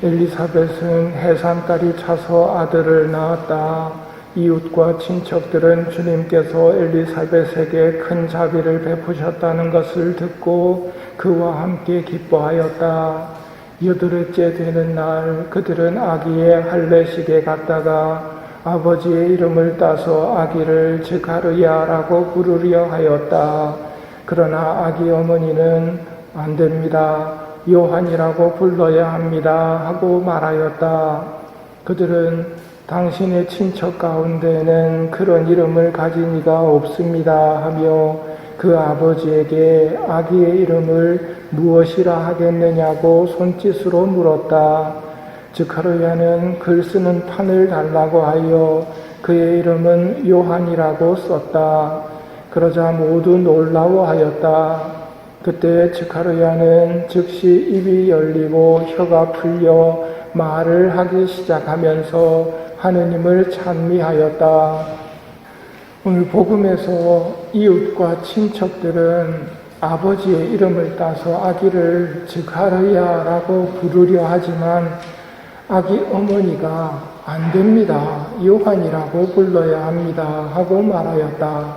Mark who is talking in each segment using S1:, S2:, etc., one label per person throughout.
S1: 엘리사벳은 해산달이 차서 아들을 낳았다. 이웃과 친척들은 주님께서 엘리사벳에게 큰 자비를 베푸셨다는 것을 듣고 그와 함께 기뻐하였다. 8회째 되는 날 그들은 아기의 할례식에 갔다가 아버지의 이름을 따서 아기를 즈가르야라고 부르려 하였다. 그러나 아기 어머니는 안 됩니다. 요한이라고 불러야 합니다 하고 말하였다. 그들은 당신의 친척 가운데는 그런 이름을 가진 이가 없습니다 하며 그 아버지에게 아기의 이름을 무엇이라 하겠느냐고 손짓으로 물었다. 즈가르야는 글 쓰는 판을 달라고 하여 그의 이름은 요한이라고 썼다. 그러자 모두 놀라워하였다. 그때 즈가르야는 즉시 입이 열리고 혀가 풀려 말을 하기 시작하면서 하느님을 찬미하였다. 오늘 복음에서 이웃과 친척들은 아버지의 이름을 따서 아기를 즈가르야라고 부르려 하지만 아기 어머니가 안 됩니다. 요한이라고 불러야 합니다 하고 말하였다.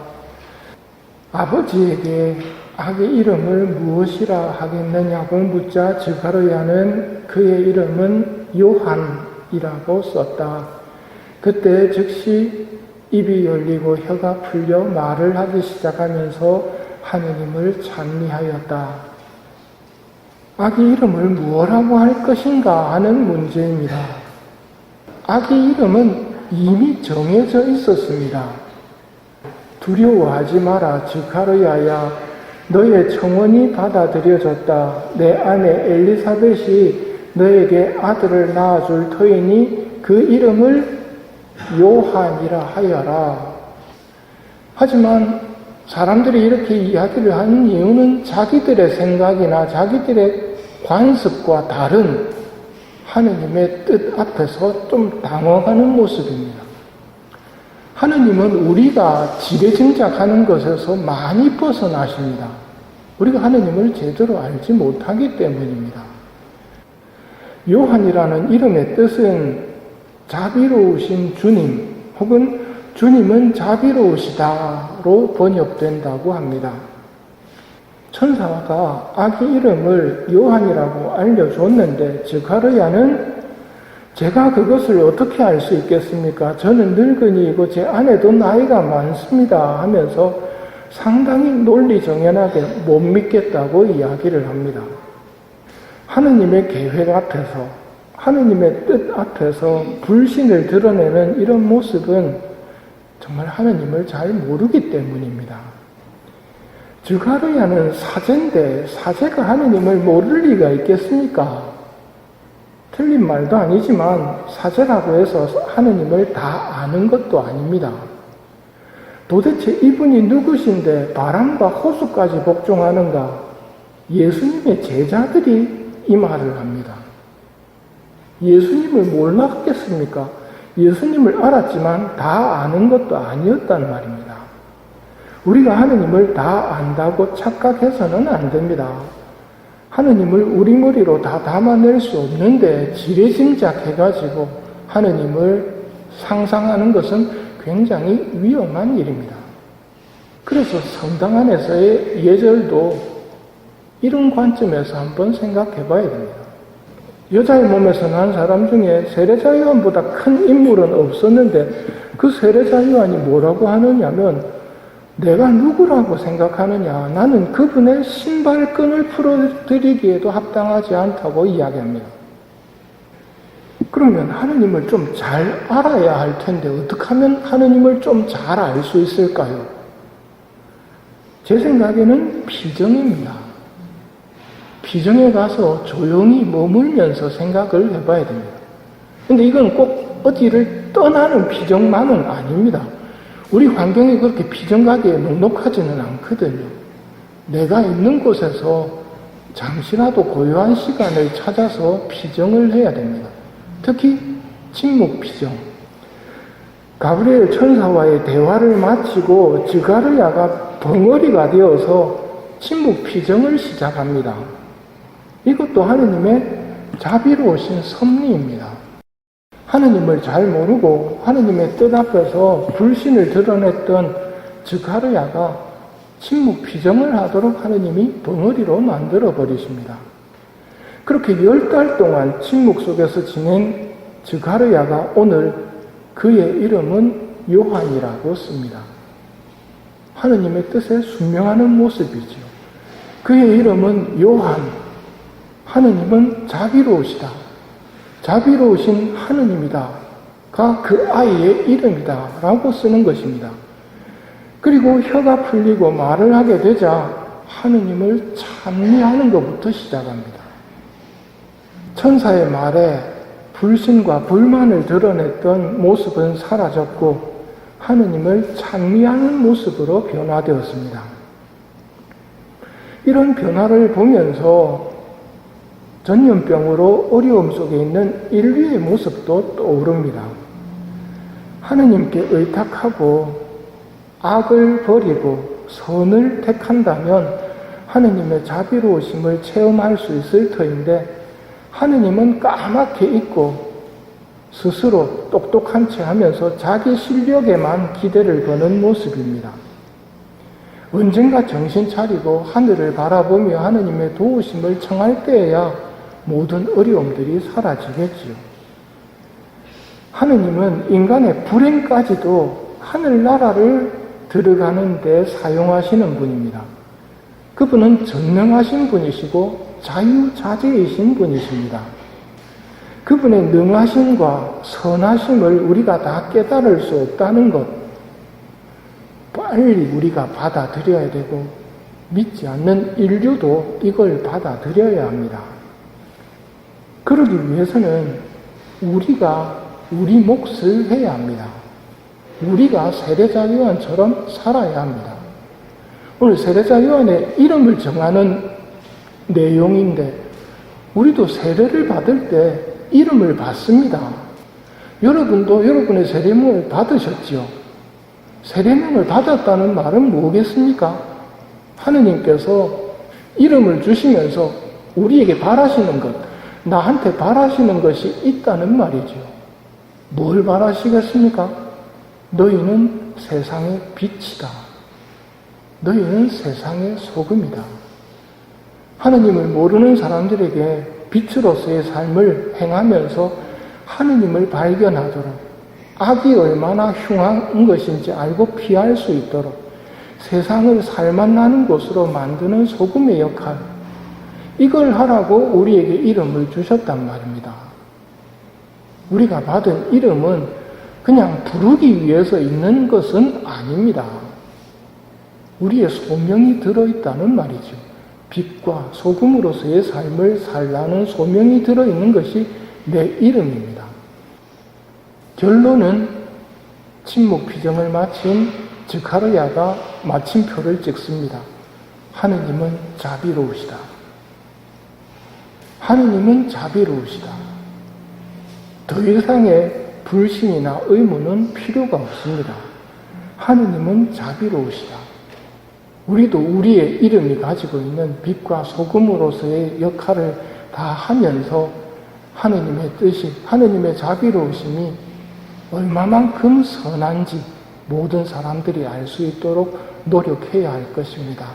S1: 아버지에게 아기 이름을 무엇이라 하겠느냐고 묻자 즈가르야는 그의 이름은 요한이라고 썼다. 그때 즉시 입이 열리고 혀가 풀려 말을 하기 시작하면서 하느님을 찬미하였다. 아기 이름을 무엇라고 할 것인가 하는 문제입니다. 아기 이름은 이미 정해져 있었습니다. 두려워하지 마라 즈가르야야, 너의 청혼이 받아들여졌다. 내 아내 엘리사벳이 너에게 아들을 낳아줄 터이니 그 이름을 요한이라 하여라. 하지만 사람들이 이렇게 이야기를 하는 이유는 자기들의 생각이나 자기들의 관습과 다른 하느님의 뜻 앞에서 좀 당황하는 모습입니다. 하느님은 우리가 지레짐작하는 것에서 많이 벗어나십니다. 우리가 하느님을 제대로 알지 못하기 때문입니다. 요한이라는 이름의 뜻은 자비로우신 주님 혹은 주님은 자비로우시다로 번역된다고 합니다. 천사가 아기 이름을 요한이라고 알려줬는데 즈가르야는 제가 그것을 어떻게 알 수 있겠습니까? 저는 늙은이이고 제 아내도 나이가 많습니다 하면서 상당히 논리정연하게 못 믿겠다고 이야기를 합니다. 하느님의 계획 앞에서, 하느님의 뜻 앞에서 불신을 드러내는 이런 모습은 정말 하느님을 잘 모르기 때문입니다. 즈가르야는 사제인데 사제가 하느님을 모를 리가 있겠습니까? 틀린 말도 아니지만 사제라고 해서 하느님을 다 아는 것도 아닙니다. 도대체 이분이 누구신데 바람과 호수까지 복종하는가? 예수님의 제자들이 이 말을 합니다. 예수님을 몰랐겠습니까? 예수님을 알았지만 다 아는 것도 아니었단 말입니다. 우리가 하느님을 다 안다고 착각해서는 안 됩니다. 하느님을 우리 머리로 다 담아낼 수 없는데 지레짐작해가지고 하느님을 상상하는 것은 굉장히 위험한 일입니다. 그래서 성당 안에서의 예절도 이런 관점에서 한번 생각해 봐야 됩니다. 여자의 몸에서 난 사람 중에 세례자 요한보다 큰 인물은 없었는데 그 세례자 요한이 뭐라고 하느냐면 내가 누구라고 생각하느냐, 나는 그분의 신발끈을 풀어드리기에도 합당하지 않다고 이야기합니다. 그러면 하느님을 좀 잘 알아야 할 텐데 어떻게 하면 하느님을 좀 잘 알 수 있을까요? 제 생각에는 비정입니다. 비정에 가서 조용히 머물면서 생각을 해봐야 됩니다. 근데 이건 꼭 어디를 떠나는 비정만은 아닙니다. 우리 환경이 그렇게 비정하게 녹록하지는 않거든요. 내가 있는 곳에서 잠시라도 고요한 시간을 찾아서 비정을 해야 됩니다. 특히 침묵 비정. 가브리엘 천사와의 대화를 마치고 즈가르야가 벙어리가 되어서 침묵 비정을 시작합니다. 이것도 하느님의 자비로우신 섭리입니다. 하느님을 잘 모르고 하느님의 뜻 앞에서 불신을 드러냈던 즈가랴가 침묵 피정을 하도록 하느님이 덩어리로 만들어 버리십니다. 그렇게 10달 동안 침묵 속에서 지낸 즈가랴가 오늘 그의 이름은 요한이라고 씁니다. 하느님의 뜻에 순명하는 모습이죠. 그의 이름은 요한. 하느님은 자비로우시다. 자비로우신 하느님이다. 가 그 아이의 이름이다. 라고 쓰는 것입니다. 그리고 혀가 풀리고 말을 하게 되자 하느님을 찬미하는 것부터 시작합니다. 천사의 말에 불신과 불만을 드러냈던 모습은 사라졌고 하느님을 찬미하는 모습으로 변화되었습니다. 이런 변화를 보면서 전염병으로 어려움 속에 있는 인류의 모습도 떠오릅니다. 하느님께 의탁하고 악을 버리고 선을 택한다면 하느님의 자비로우심을 체험할 수 있을 터인데 하느님은 까맣게 잊고 스스로 똑똑한 체 하면서 자기 실력에만 기대를 거는 모습입니다. 언젠가 정신 차리고 하늘을 바라보며 하느님의 도우심을 청할 때에야 모든 어려움들이 사라지겠지요. 하느님은 인간의 불행까지도 하늘나라를 들어가는 데 사용하시는 분입니다. 그분은 전능하신 분이시고 자유자재이신 분이십니다. 그분의 능하심과 선하심을 우리가 다 깨달을 수 없다는 것, 빨리 우리가 받아들여야 되고 믿지 않는 인류도 이걸 받아들여야 합니다. 그러기 위해서는 우리가 우리 몫을 해야 합니다. 우리가 세례자 요한처럼 살아야 합니다. 오늘 세례자 요한의 이름을 정하는 내용인데 우리도 세례를 받을 때 이름을 받습니다. 여러분도 여러분의 세례명을 받으셨지요? 세례명을 받았다는 말은 뭐겠습니까? 하느님께서 이름을 주시면서 우리에게 바라시는 것, 나한테 바라시는 것이 있다는 말이죠. 뭘 바라시겠습니까? 너희는 세상의 빛이다. 너희는 세상의 소금이다. 하느님을 모르는 사람들에게 빛으로서의 삶을 행하면서 하느님을 발견하도록 악이 얼마나 흉한 것인지 알고 피할 수 있도록 세상을 살맛나는 곳으로 만드는 소금의 역할, 이걸 하라고 우리에게 이름을 주셨단 말입니다. 우리가 받은 이름은 그냥 부르기 위해서 있는 것은 아닙니다. 우리의 소명이 들어있다는 말이죠. 빛과 소금으로서의 삶을 살라는 소명이 들어있는 것이 내 이름입니다. 결론은 침묵 피정을 마친 즈가랴가 마침표를 찍습니다. 하느님은 자비로우시다. 하느님은 자비로우시다. 더 이상의 불신이나 의문은 필요가 없습니다. 하느님은 자비로우시다. 우리도 우리의 이름이 가지고 있는 빛과 소금으로서의 역할을 다 하면서 하느님의 뜻이, 하느님의 자비로우심이 얼마만큼 선한지 모든 사람들이 알 수 있도록 노력해야 할 것입니다.